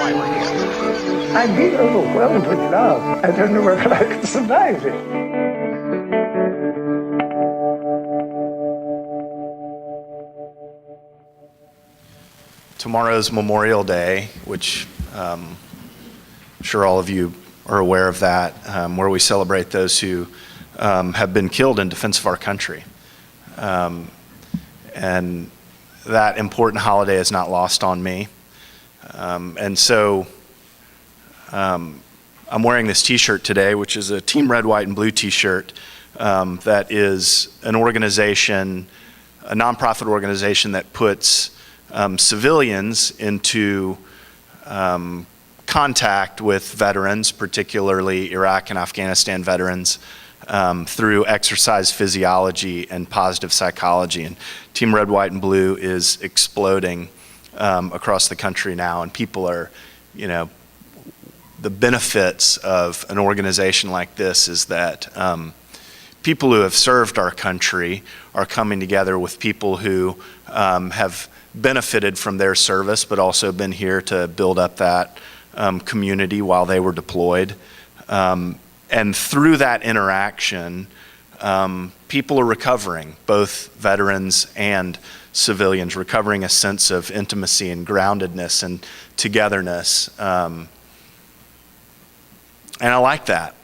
why we're here. I'm being overwhelmed with love. I don't know whether I can survive it. Tomorrow's Memorial Day, which I'm sure all of you are aware of that, where we celebrate those who have been killed in defense of our country. And that important holiday is not lost on me. And so I'm wearing this t-shirt today, which is a Team Red, White, and Blue t-shirt that is an organization, a nonprofit organization that puts civilians into contact with veterans, particularly Iraq and Afghanistan veterans, through exercise physiology and positive psychology. And Team Red, White, and Blue is exploding across the country now, and people are, the benefits of an organization like this is that people who have served our country are coming together with people who have benefited from their service, but also been here to build up that community while they were deployed. And through that interaction, people are recovering, both veterans and civilians, recovering a sense of intimacy and groundedness and togetherness. And I like that.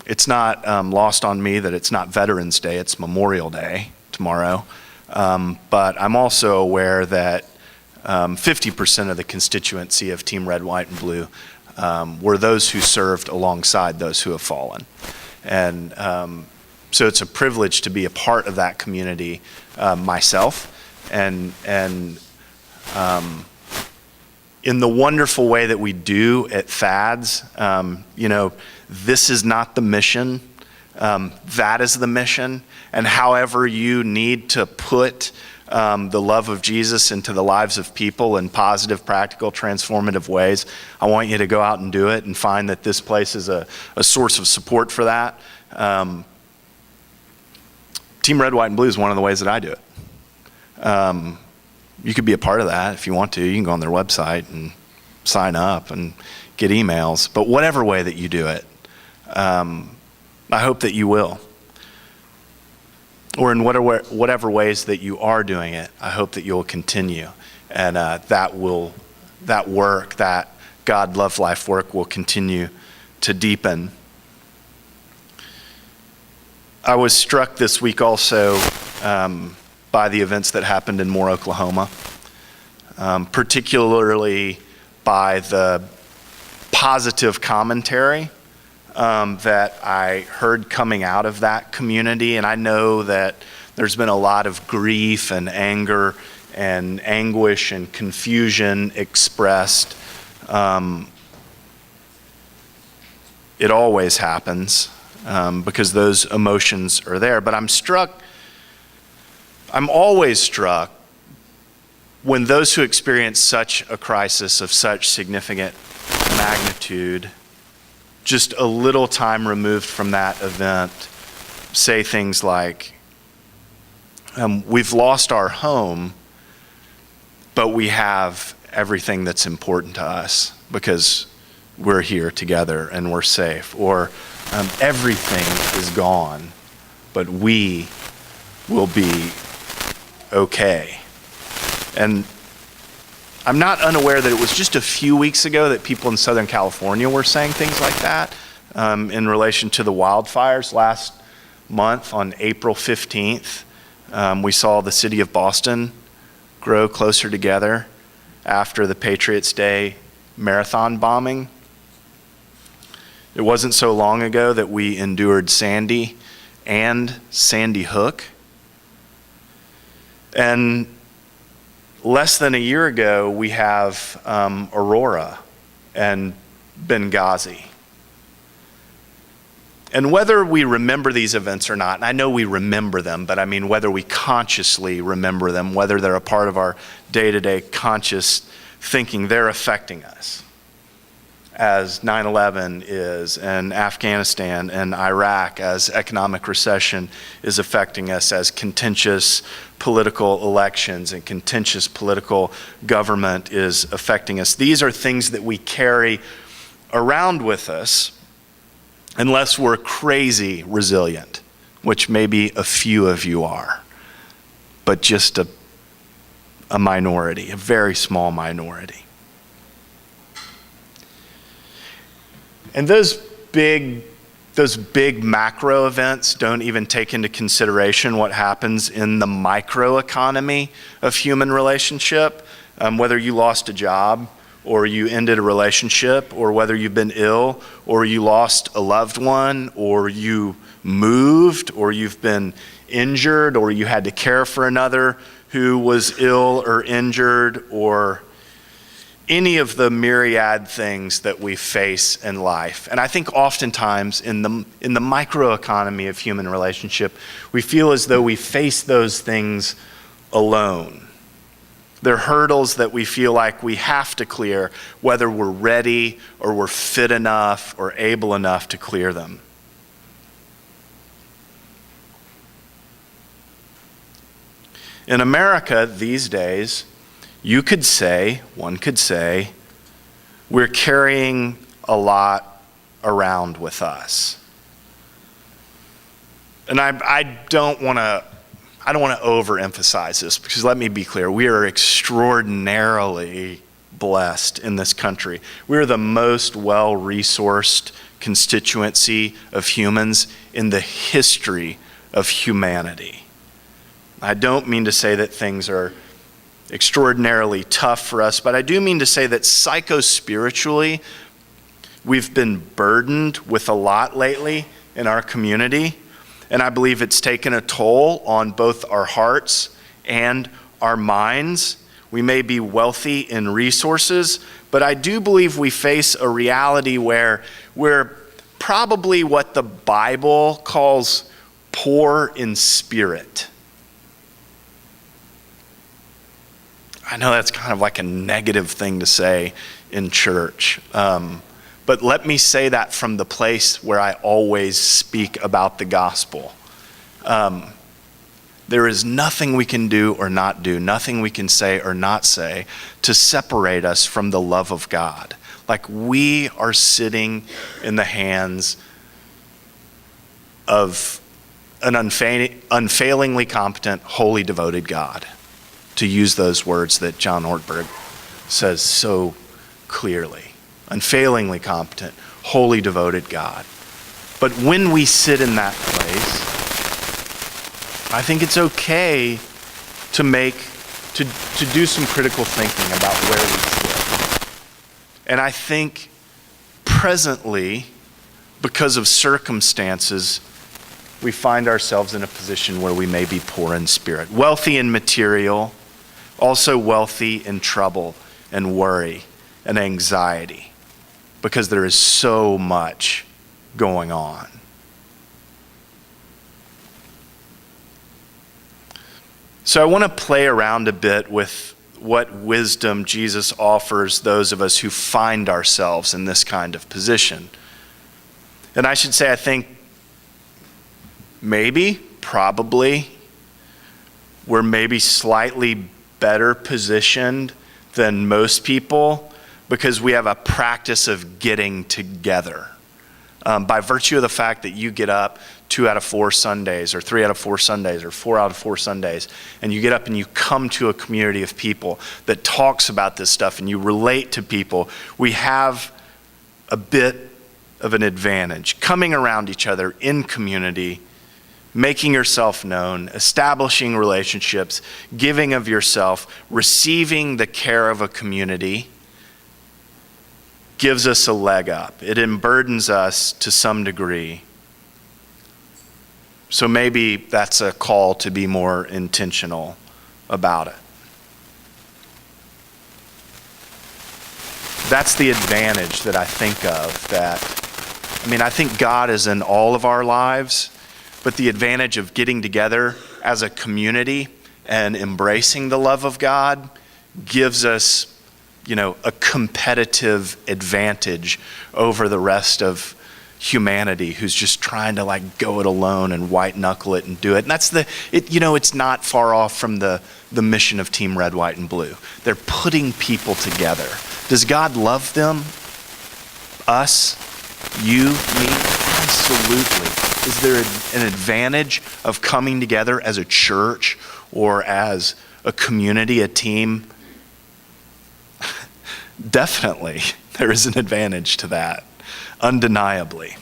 It's not lost on me that it's not Veterans Day, it's Memorial Day tomorrow. But I'm also aware that 50% of the constituency of Team Red, White, and Blue were those who served alongside those who have fallen. And so it's a privilege to be a part of that community myself. And in the wonderful way that we do at FADS, this is not the mission, that is the mission. And however you need to put the love of Jesus into the lives of people in positive, practical, transformative ways, I want you to go out and do it and find that this place is a source of support for that. Team Red, White, and Blue is one of the ways that I do it. You could be a part of that if you want to. You can go on their website and sign up and get emails. But whatever way that you do it, I hope that you will. Or in whatever ways that you are doing it, I hope that you'll continue. And that work, that God Love Life work will continue to deepen. I was struck this week also by the events that happened in Moore, Oklahoma, particularly by the positive commentary that I heard coming out of that community. And I know that there's been a lot of grief and anger and anguish and confusion expressed. It always happens because those emotions are there. But I'm always struck when those who experience such a crisis of such significant magnitude, just a little time removed from that event, say things like, we've lost our home, but we have everything that's important to us because we're here together and we're safe. Or everything is gone, but we will be okay. And I'm not unaware that it was just a few weeks ago that people in Southern California were saying things like that in relation to the wildfires. Last month on April 15th, we saw the city of Boston grow closer together after the Patriots Day marathon bombing. It wasn't so long ago that we endured Sandy and Sandy Hook. And less than a year ago, we have Aurora and Benghazi. And whether we remember these events or not, and I know we remember them, but I mean whether we consciously remember them, whether they're a part of our day-to-day conscious thinking, they're affecting us. as 9/11 is, and Afghanistan and Iraq, as economic recession is affecting us, as contentious political elections and contentious political government is affecting us. These are things that we carry around with us unless we're crazy resilient, which maybe a few of you are, but just a minority, a very small minority. And those big macro events don't even take into consideration what happens in the microeconomy of human relationship, whether you lost a job or you ended a relationship, or whether you've been ill or you lost a loved one, or you moved, or you've been injured, or you had to care for another who was ill or injured, or any of the myriad things that we face in life. And I think oftentimes in the microeconomy of human relationship, we feel as though we face those things alone. They're hurdles that we feel like we have to clear, whether we're ready or we're fit enough or able enough to clear them. In America these days, one could say, we're carrying a lot around with us. And I don't want to overemphasize this, because let me be clear, we are extraordinarily blessed in this country. We're the most well-resourced constituency of humans in the history of humanity. I don't mean to say that things are extraordinarily tough for us, but I do mean to say that psycho-spiritually, we've been burdened with a lot lately in our community, and I believe it's taken a toll on both our hearts and our minds. We may be wealthy in resources, but I do believe we face a reality where we're probably what the Bible calls poor in spirit. I know that's kind of like a negative thing to say in church, but let me say that from the place where I always speak about the gospel. There is nothing we can do or not do, nothing we can say or not say to separate us from the love of God. Like, we are sitting in the hands of an unfailingly competent, wholly devoted God, to use those words that John Ortberg says so clearly. Unfailingly competent, wholly devoted God. But when we sit in that place, I think it's okay to do some critical thinking about where we sit. And I think presently, because of circumstances, we find ourselves in a position where we may be poor in spirit, wealthy in material, also wealthy in trouble and worry and anxiety, because there is so much going on. So I want to play around a bit with what wisdom Jesus offers those of us who find ourselves in this kind of position. And I should say, I think probably, we're maybe slightly better positioned than most people because we have a practice of getting together. By virtue of the fact that you get up 2 out of 4 Sundays, or 3 out of 4 Sundays, or 4 out of 4 Sundays, and you get up and you come to a community of people that talks about this stuff and you relate to people, we have a bit of an advantage. Coming around each other in community, making yourself known, establishing relationships, giving of yourself, receiving the care of a community gives us a leg up. It unburdens us to some degree. So maybe that's a call to be more intentional about it. That's the advantage that I think of. I think God is in all of our lives, but the advantage of getting together as a community and embracing the love of God gives us a competitive advantage over the rest of humanity who's just trying to go it alone and white knuckle it and do it. And that's it's not far off from the mission of Team Red, White, and Blue. They're putting people together. Does God love them? Us? You? Me? Absolutely. Is there an advantage of coming together as a church or as a community, a team? Definitely, there is an advantage to that, undeniably.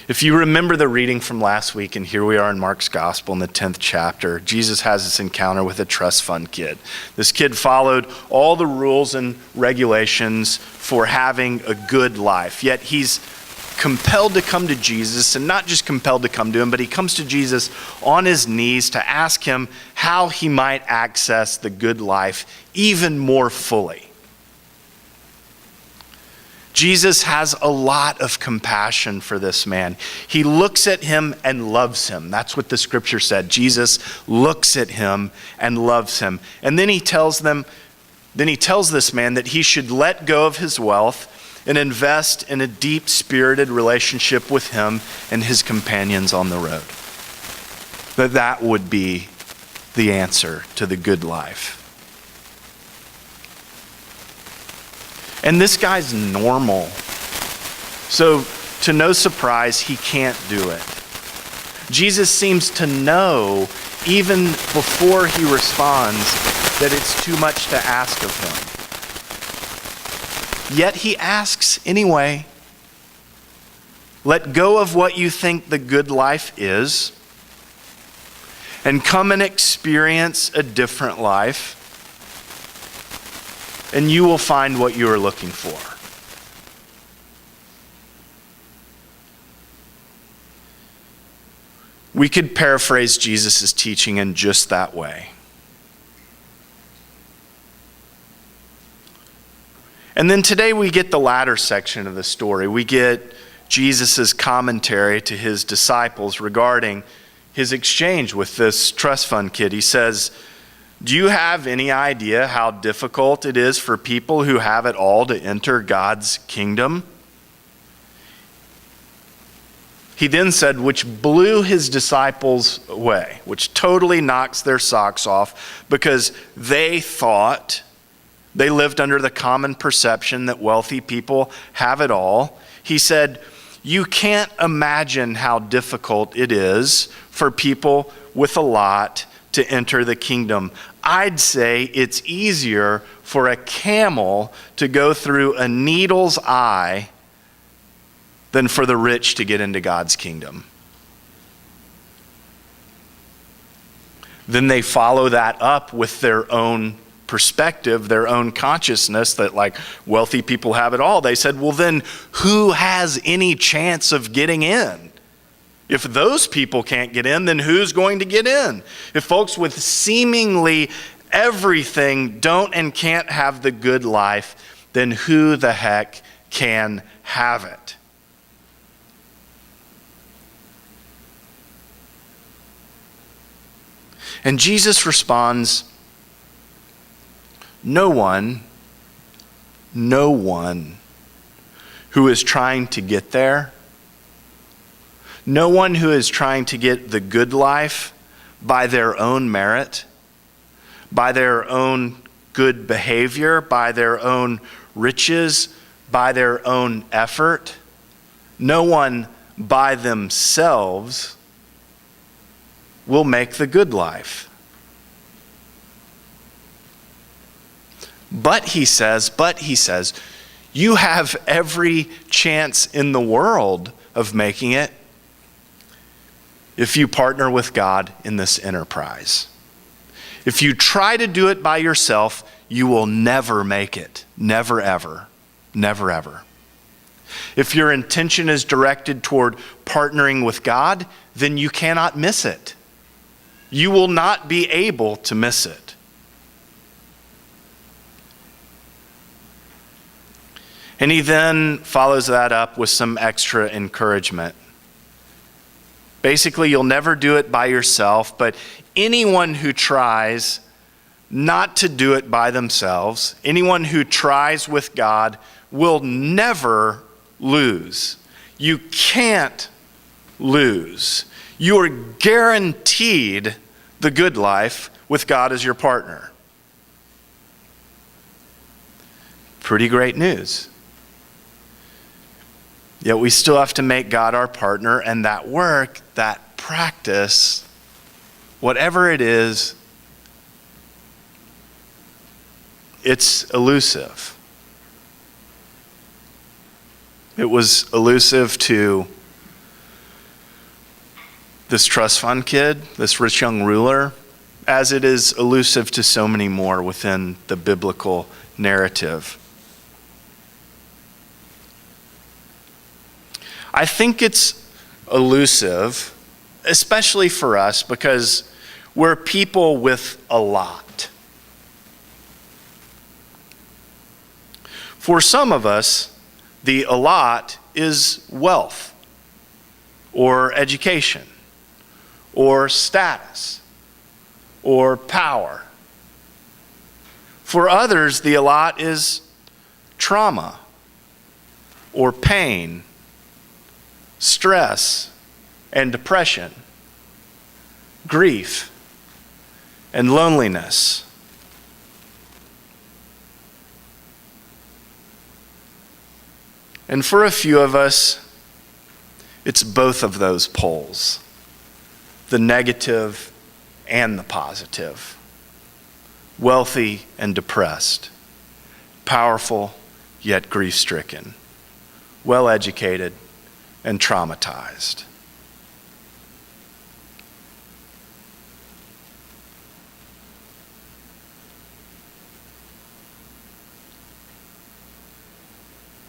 If you remember the reading from last week, and here we are in Mark's Gospel in the 10th chapter, Jesus has this encounter with a trust fund kid. This kid followed all the rules and regulations for having a good life, yet he's compelled to come to Jesus, and not just compelled to come to him, but he comes to Jesus on his knees to ask him how he might access the good life even more fully. Jesus has a lot of compassion for this man. He looks at him and loves him. That's what the scripture said. Jesus looks at him and loves him. And then he tells this man that he should let go of his wealth and invest in a deep-spirited relationship with him and his companions on the road. That would be the answer to the good life. And this guy's normal. So, to no surprise, he can't do it. Jesus seems to know, even before he responds, that it's too much to ask of him. Yet he asks anyway. Let go of what you think the good life is, and come and experience a different life, and you will find what you are looking for. We could paraphrase Jesus' teaching in just that way. And then today we get the latter section of the story. We get Jesus' commentary to his disciples regarding his exchange with this trust fund kid. He says, "Do you have any idea how difficult it is for people who have it all to enter God's kingdom?" He then said, which blew his disciples away, which totally knocks their socks off, because they thought, they lived under the common perception that wealthy people have it all. He said, "You can't imagine how difficult it is for people with a lot to enter the kingdom. I'd say it's easier for a camel to go through a needle's eye than for the rich to get into God's kingdom." Then they follow that up with their own perspective, their own consciousness that wealthy people have it all. They said, well, then who has any chance of getting in? If those people can't get in, then who's going to get in? If folks with seemingly everything don't and can't have the good life, then who the heck can have it? And Jesus responds, no one who is trying to get there, no one who is trying to get the good life by their own merit, by their own good behavior, by their own riches, by their own effort, no one by themselves will make the good life. But he says, you have every chance in the world of making it if you partner with God in this enterprise. If you try to do it by yourself, you will never make it. Never, ever. Never, ever. If your intention is directed toward partnering with God, then you cannot miss it. You will not be able to miss it. And he then follows that up with some extra encouragement. Basically, you'll never do it by yourself, but anyone who tries not to do it by themselves. Anyone who tries with God will never lose. You can't lose. You are guaranteed the good life with God as your partner. Pretty great news. Yet we still have to make God our partner, and that work, that practice, whatever it is, it's elusive. It was elusive to this trust fund kid, this rich young ruler, as it is elusive to so many more within the biblical narrative. I think it's elusive, especially for us, because we're people with a lot. For some of us, the a lot is wealth, or education, or status, or power. For others, the a lot is trauma, or pain, stress, and depression, grief, and loneliness. And for a few of us, it's both of those poles, the negative and the positive, wealthy and depressed, powerful yet grief-stricken, well-educated and traumatized.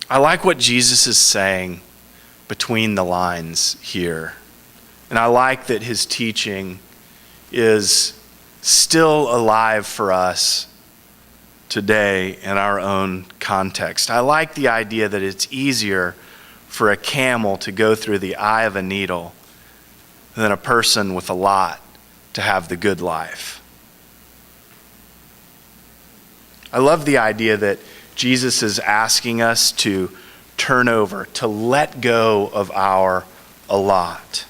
I like what Jesus is saying between the lines here. And I like that his teaching is still alive for us today in our own context. I like the idea that it's easier for a camel to go through the eye of a needle than a person with a lot to have the good life. I love the idea that Jesus is asking us to turn over, to let go of our a lot.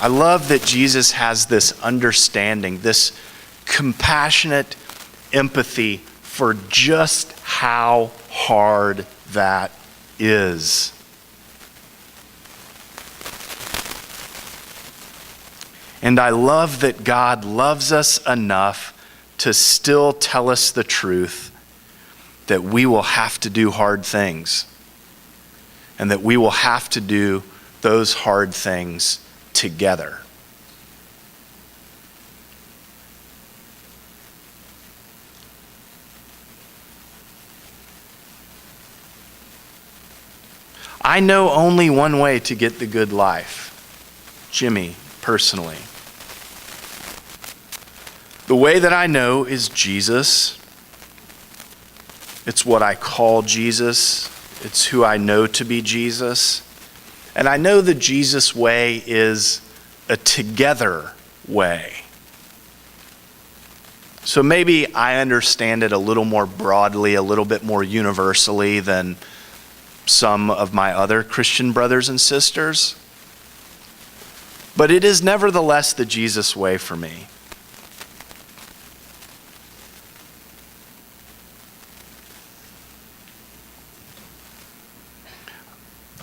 I love that Jesus has this understanding, this compassionate empathy for just how hard that is. And I love that God loves us enough to still tell us the truth that we will have to do hard things, and that we will have to do those hard things together. I know only one way to get the good life, Jimmy, personally. The way that I know is Jesus. It's what I call Jesus. It's who I know to be Jesus. And I know the Jesus way is a together way. So maybe I understand it a little more broadly, a little bit more universally than some of my other Christian brothers and sisters. But it is nevertheless the Jesus way for me.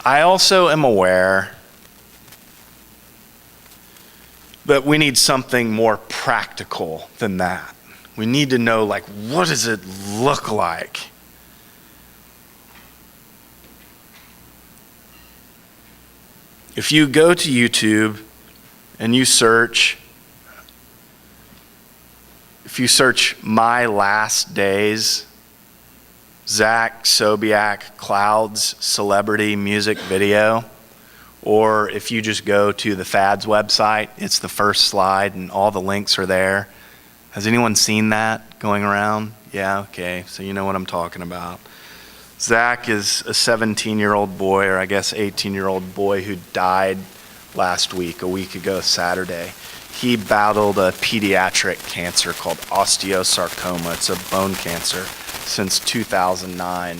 I also am aware that we need something more practical than that. We need to know, like, what does it look like? If you go to YouTube and you search, if you search my last days, Zach Sobiak Clouds celebrity music video, or if you just go to the Fads website, it's the first slide and all the links are there. Has anyone seen that going around? Yeah, okay, so you know what I'm talking about. Zach is a 17-year-old boy, or I guess 18-year-old boy who died last week, a week ago Saturday. he battled a pediatric cancer called osteosarcoma. It's a bone cancer since 2009.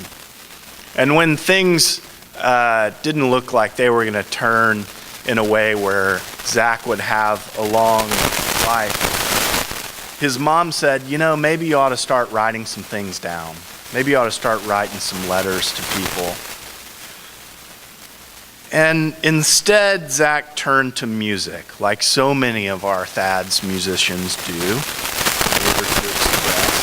And when things didn't look like they were going to turn in a way where Zach would have a long life, his mom said, maybe you ought to start writing some things down. Maybe you ought to start writing some letters to people. And instead, Zach turned to music, like so many of our Thad's musicians do, in order to express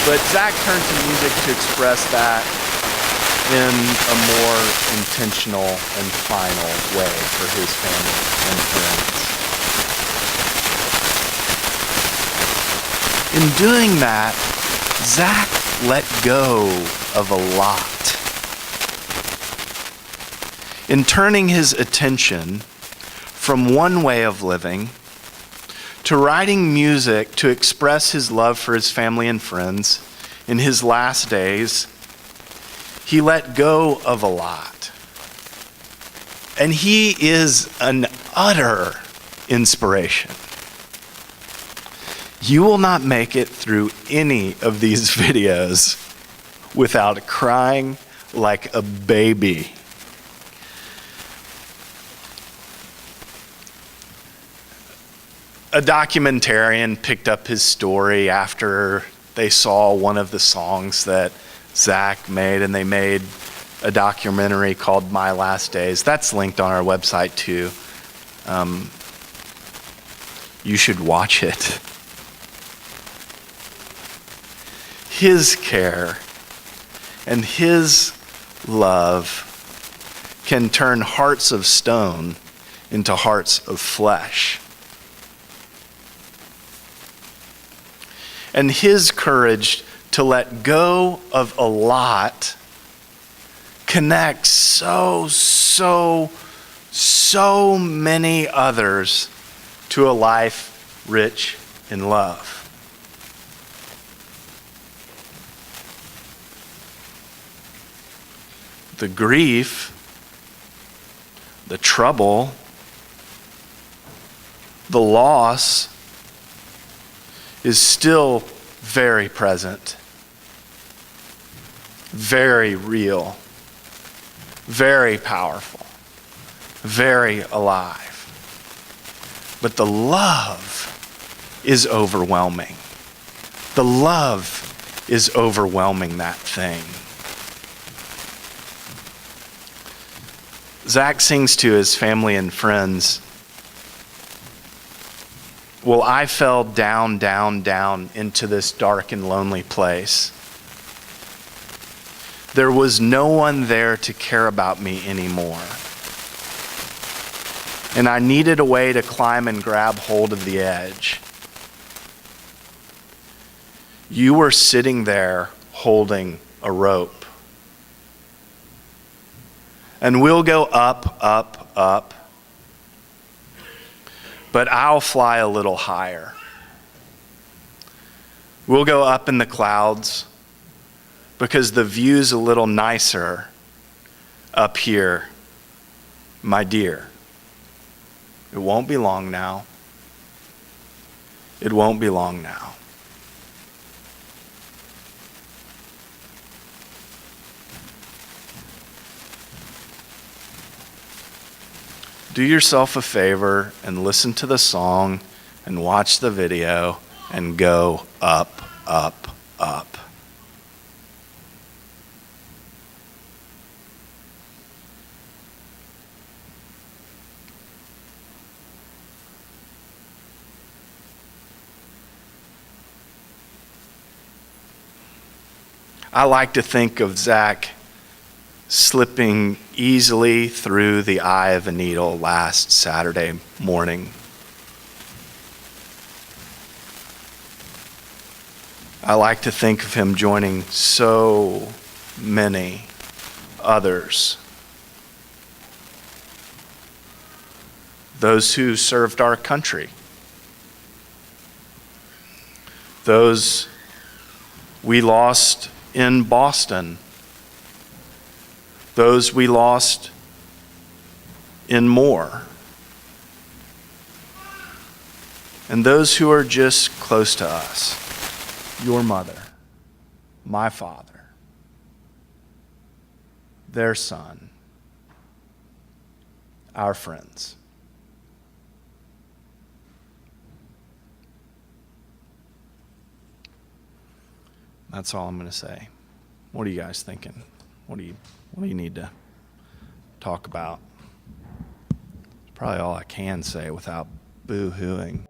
but Zach turned to music to express that in a more intentional and final way for his family and friends. In doing that, Zach let go of a lot. In turning his attention from one way of living to writing music to express his love for his family and friends in his last days, he let go of a lot. And he is an utter inspiration. You will not make it through any of these videos without crying like a baby. A documentarian picked up his story after they saw one of the songs that Zach made, and they made a documentary called My Last Days. That's linked on our website too. You should watch it. His care and his love can turn hearts of stone into hearts of flesh. And his courage to let go of a lot connects so many others to a life rich in love. The grief, the trouble, the loss is still very present, very real, very powerful, very alive. But the love is overwhelming. The love is overwhelming that thing. Zach sings to his family and friends, well, I fell down into this dark and lonely place. There was no one there to care about me anymore. And I needed a way to climb and grab hold of the edge. You were sitting there holding a rope. And we'll go up, up, up. But I'll fly a little higher. We'll go up in the clouds because the view's a little nicer up here, my dear. It won't be long now. It won't be long now. Do yourself a favor and listen to the song and watch the video and go up, up, up. I like to think of Zach slipping easily through the eye of a needle last Saturday morning. I like to think of him joining so many others. Those who served our country. Those we lost in Boston. those we lost in more, and those who are just close to us, your mother, my father, their son, our friends. That's all I'm going to say. What are you guys thinking? What do you need to talk about? It's probably all I can say without boo-hooing.